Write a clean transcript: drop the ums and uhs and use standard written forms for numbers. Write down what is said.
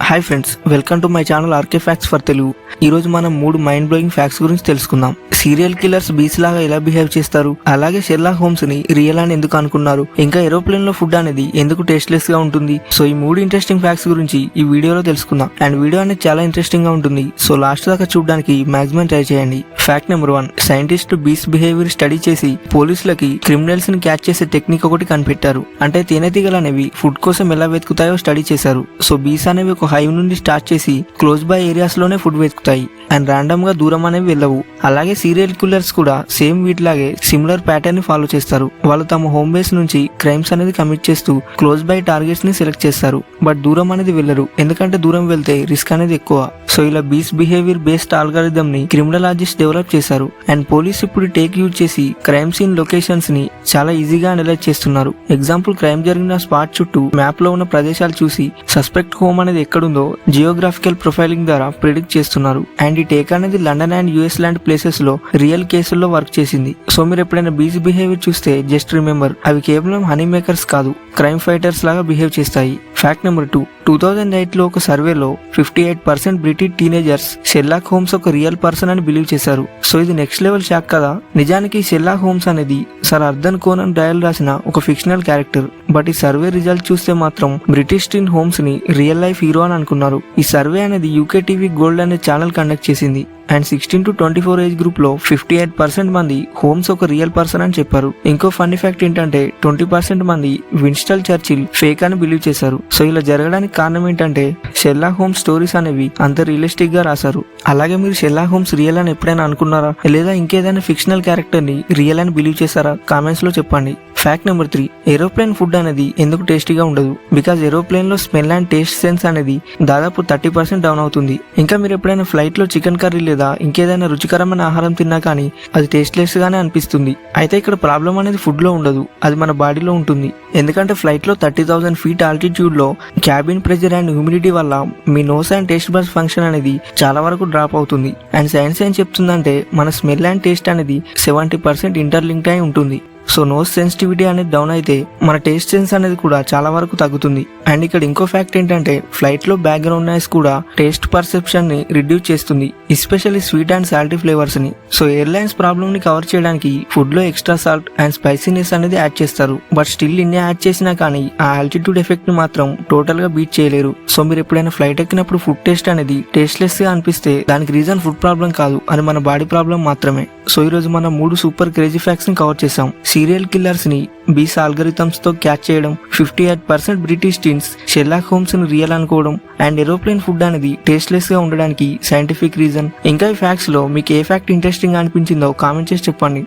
Hi friends, welcome to my channel RK facts for Telugu. ఈరోజు మనం 3 mind blowing facts గురించి తెలుసుకుందాం. సీరియల్ కిల్లర్స్ బీస్ లాగా ఎలా బిహేవ్ చేస్తారు, అలాగే షెర్లాక్ హోమ్స్ ని రియల్ అని ఎందుకు అనుకున్నారు, ఇంకా ఏరోప్లేన్ లో ఫుడ్ అనేది ఎందుకు టేస్ట్లెస్ గా ఉంటుంది. సో ఈ 3 ఇంట్రెస్టింగ్ ఫ్యాక్ట్స్ గురించి ఈ వీడియోలో తెలుసుకుందాం. అండ్ వీడియో అనేది చాలా ఇంట్రెస్టింగ్ గా ఉంటుంది. సో లాస్ట్ దాకా చూడడానికి మాక్సిమం ట్రై చేయండి. ఫ్యాక్ట్ నెంబర్ 1, సైంటిస్టులు బీస్ బిహేవియర్ స్టడీ చేసి పోలీసులకి క్రిమినల్స్ ని క్యాచ్ చేసే టెక్నిక్ ఒకటి కనిపెట్టారు. అంటే తేనెటీగలు అనేవి ఫుడ్ కోసం ఎలా వెతుకుతాయో స్టడీ చేశారు. సో బీస్ అనేవి ఒక హైవ్ నుండి స్టార్ట్ చేసి క్లోజ్ బై ఏరియాస్ లోనే ఫుడ్ వెతుకుతాయి అండ్ ర్యాండమ్ గా దూరం అనేవి వెళ్ళవు. అలాగే సీరియల్ కిల్లర్స్ కూడా సేమ్ వీటిలాగే సిమిలర్ ప్యాటర్న్ ని ఫాలో చేస్తారు. వాళ్ళు తమ హోమ్ బేస్ నుంచి క్రైమ్స్ అనేది కమిట్ చేస్తూ క్లోజ్ బై టార్గెట్స్ ని సెలెక్ట్ చేస్తారు. బట్ దూరం అనేది వెళ్ళరు, ఎందుకంటే దూరం వెళ్తే రిస్క్ అనేది ఎక్కువ. సో ఇలా బీస్ బిహేవియర్ బేస్డ్ ఆల్గారిథం ని క్రిమినలాజిస్ట్ డెవలప్ చేశారు. అండ్ పోలీస్ ఇప్పుడు టేక్ యూజ్ చేసి క్రైమ్ సీన్ లొకేషన్స్ ని చాలా ఈజీగా అనలైజ్ చేస్తున్నారు. ఎగ్జాంపుల్, క్రైమ్ జరిగిన స్పాట్ చుట్టూ మ్యాప్ లో ఉన్న ప్రదేశాలు చూసి సస్పెక్ట్ హోమ్ అనేది ఎక్కడుందో జియోగ్రాఫికల్ ప్రొఫైలింగ్ ద్వారా ప్రిడిక్ట్ చేస్తున్నారు. అండ్ ఈ టేక్ అనేది లండన్ అండ్ యుఎస్ లాంటి ప్లేసెస్ లో రియల్ కేసుల్లో వర్క్ చేసింది. సో మీరు ఎప్పుడైనా బీస్ బిహేవియర్ చూస్తే జస్ట్ రిమెంబర్, అవి కేవలం హనీ మేకర్స్ కాదు, క్రైమ్ ఫైటర్స్ లాగా బిహేవ్ చేస్తాయి. ఫ్యాక్ట్ నెంబర్ 2, 2008 లో ఒక సర్వేలో 58% బ్రిటిష్ టీనేజర్స్ షెర్లాక్ హోమ్స్ ఒక రియల్ పర్సన్ అని బిలీవ్ చేశారు. సో ఇది నెక్స్ట్ లెవెల్ షాక్ కదా. నిజానికి షెర్లాక్ హోమ్స్ అనేది సర్ ఆర్థర్ కోనన్ డయల్ రాసిన ఒక ఫిక్షనల్ క్యారెక్టర్. బట్ ఈ సర్వే రిజల్ట్ చూస్తే మాత్రం బ్రిటిష్ టీన్ హోమ్స్ ని రియల్ లైఫ్ హీరో అని అనుకున్నారు. ఈ సర్వే అనేది యూకే టీవీ గోల్డ్ అనే ఛానల్ కండక్ట్ చేసింది. అండ్ 16 to 24 ఏజ్ గ్రూప్ లో 58% మంది హోమ్స్ ఒక రియల్ పర్సన్ అని చెప్పారు. ఇంకో ఫన్నీ ఫ్యాక్ట్ ఏంటంటే 20% మంది విన్స్టన్ చర్చిల్ ఫేక్ అని బిలీవ్ చేశారు. సో ఇలా జరగడానికి కారణం ఏంటంటే షెర్లాక్ హోమ్స్ స్టోరీస్ అనేవి అంత రియలిస్టిక్ గా రాశారు. అలాగే మీరు షెర్లాక్ హోమ్స్ రియల్ అని ఎప్పుడైనా అనుకున్నారా, లేదా ఇంకేదైనా ఫిక్షనల్ క్యారెక్టర్ ని రియల్ అని బిలీవ్ చేశారా? కామెంట్స్ లో చెప్పండి. ఫ్యాక్ట్ నెంబర్ 3, ఏరోప్లేన్ ఫుడ్ అనేది ఎందుకు టేస్టీగా ఉండదు? బికాజ్ ఏరోప్లేన్ లో స్మెల్ అండ్ టేస్ట్ సెన్స్ అనేది దాదాపు 30% డౌన్ అవుతుంది. ఇంకా మీరు ఎప్పుడైనా ఫ్లైట్ లో చికెన్ కర్రీ లేదా ఇంకేదైనా రుచికరమైన ఆహారం తిన్నా కానీ అది టేస్ట్లెస్ గానే అనిపిస్తుంది. అయితే ఇక్కడ ప్రాబ్లం అనేది ఫుడ్ లో ఉండదు, అది మన బాడీలో ఉంటుంది. ఎందుకంటే ఫ్లైట్ లో 30,000 feet ఆల్టిట్యూడ్ లో క్యాబిన్ ప్రెషర్ అండ్ హ్యూమిడిటీ వల్ల మీ nose and taste buds function అనేది చాలా వరకు డ్రాప్ అవుతుంది. అండ్ సైన్స్ ఏం చెప్తుందంటే మన స్మెల్ అండ్ టేస్ట్ అనేది 70% ఇంటర్లింక్డ్ అయి ఉంటుంది. సో నోస్ సెన్సిటివిటీ అనేది డౌన్ అయితే మన టేస్ట్ సెన్స్ అనేది కూడా చాలా వరకు తగ్గుతుంది. అండ్ ఇక్కడ ఇంకో ఫ్యాక్ట్ ఏంటంటే ఫ్లైట్ లో బ్యాక్గ్రౌండ్ నాయిస్ కూడా టేస్ట్ పర్సెప్షన్ ని రిడ్యూస్ చేస్తుంది, especially sweet and salty flavours ని. సో ఎయిర్లైన్స్ ప్రాబ్లమ్ ని కవర్ చేయడానికి ఫుడ్ లో ఎక్స్ట్రా సాల్ట్ అండ్ స్పైసీనెస్ అనేది యాడ్ చేస్తారు. బట్ స్టిల్ ఇన్ని యాడ్ చేసినా కానీ ఆ ఆల్టిట్యూడ్ ఎఫెక్ట్ ని మాత్రం టోటల్ గా బీట్ చేయలేరు. సో మీరు ఎప్పుడైనా ఫ్లైట్ ఎక్కినప్పుడు ఫుడ్ టేస్ట్ అనేది టేస్ట్లెస్ గా అనిపిస్తే దానికి రీజన్ ఫుడ్ ప్రాబ్లం కాదు, అది మన బాడీ ప్రాబ్లం మాత్రమే. సో ఈ రోజు మనం 3 సూపర్ క్రేజీ ఫ్యాక్ట్స్ ని కవర్ చేసాం. సీరియల్ కిల్లర్స్ ని బీస్ ఆల్గరిథమ్స్ తో క్యాచ్ చేయడం, 58% బ్రిటిష్ టీన్స్ షెర్లాక్ హోమ్స్ ని రియల్ అనుకోవడం, అండ్ ఏరోప్లేన్ ఫుడ్ అనేది టేస్ట్లెస్ గా ఉండడానికి సైంటిఫిక్ రీజన్. ఇంకా ఈ ఫ్యాక్ట్స్ లో మీకు ఏ ఫ్యాక్ట్ ఇంట్రెస్టింగ్ గా అనిపించిందో కామెంట్ చేసి చెప్పండి.